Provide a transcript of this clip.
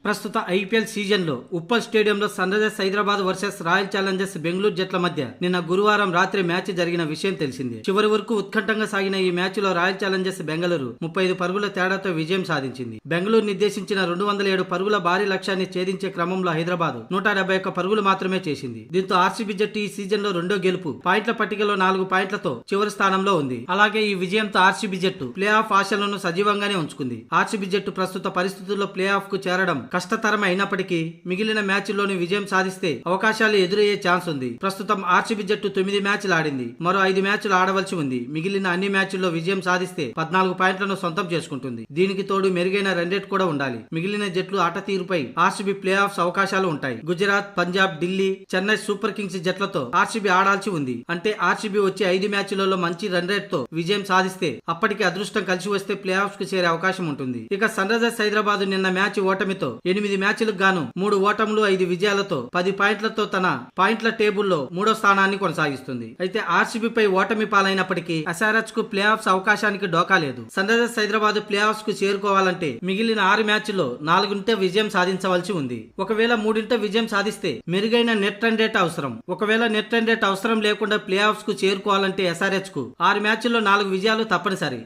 ప్రస్తుత IPL season లో ఉప్పల్ స్టేడియంలో Sunrisers Hyderabad versus Royal Challengers Bengaluru జట్ల మధ్య నిన్న గురువారం రాత్రి మ్యాచ్ జరిగిన విషయం తెలిసింది. చివరి వరకు ఉత్కంఠంగా సాగిన ఈ మ్యాచ్ లో రాయల్ ఛాలెంజర్స్ బెంగళూరు 35 పరుగుల తేడాతో విజయం సాధించింది. బెంగళూరు నిర్దేశించిన 207 పరుగుల భారీ లక్ష్యాన్ని ఛేదించే క్రమంలో హైదరాబాద్ 171 పరుగులు మాత్రమే చేసింది. దీంతో ఆర్సీబీ జట్టు ఈ సీజన్ లో రెండో గెలుపు, పాయింట్ల పట్టికలో 4 పాయింట్లతో చివరి స్థానంలో ఉంది. అలాగే ఈ విజయంతో ఆర్సీబీ జట్టు ప్లే ఆఫ్ ఆశలను సజీవంగానే ఉంచుకుంది. ఆర్సీబీ జట్టు ప్రస్తుత పరిస్థితుల్లో ప్లే ఆఫ్ కు చేరడం కష్టతరమే అయినప్పటికీ మిగిలిన మ్యాచ్ల్లోని విజయం సాధిస్తే అవకాశాలు ఎదురయ్యే ఛాన్స్ ఉంది. ప్రస్తుతం ఆర్సీబీ జట్టు 9 మ్యాచ్లు ఆడింది. మరో 5 మ్యాచ్లు ఆడవలసి ఉంది. మిగిలిన అన్ని మ్యాచ్ల్లో విజయం సాధిస్తే 14 పాయింట్లను సొంతం చేసుకుంటుంది. దీనికి తోడు మెరుగైన రన్ రేట్ కూడా ఉండాలి. మిగిలిన జట్లు ఆట తీరుపై ఆర్సీబీ ప్లే ఆఫ్స్ అవకాశాలు ఉంటాయి. గుజరాత్, పంజాబ్, ఢిల్లీ, చెన్నై సూపర్ కింగ్స్ జట్లతో ఆర్సీబీ ఆడాల్సి ఉంది. అంటే ఆర్సీబీ వచ్చే 5 మ్యాచ్లలో మంచి రన్ రేట్ తో విజయం సాధిస్తే అప్పటికి అదృష్టం కలిసి వస్తే ప్లే ఆఫ్స్ కు చేరే అవకాశం ఉంటుంది. ఇక సన్ రైజర్స్ హైదరాబాద్ నిన్న మ్యాచ్ ఓటమితో 8 మ్యాచ్లకు గాను 3 ఓటములు 5 విజయాలతో 10 పాయింట్లతో తన పాయింట్ల టేబుల్లో 3వ స్థానాన్ని కొనసాగిస్తుంది. అయితే ఆర్సీబీ పై ఓటమి పాలైనప్పటికీ ఎస్ఆర్హెచ్ కు ప్లే ఆఫ్స్ అవకాశానికి డోకా లేదు. Sunrisers Hyderabad playoffs కు చేరుకోవాలంటే మిగిలిన 6 మ్యాచ్ల్లో 4 విజయం సాధించవలసి ఉంది. ఒకవేళ 3 విజయం సాధిస్తే మెరుగైన నెట్ రన్ రేట్ అవసరం. ఒకవేళ నెట్ రన్ రేట్ అవసరం లేకుండా ప్లే ఆఫ్స్ కు చేరుకోవాలంటే ఎస్ఆర్హెచ్ కు 6 మ్యాచ్ల్లో 4 విజయాలు తప్పనిసరి.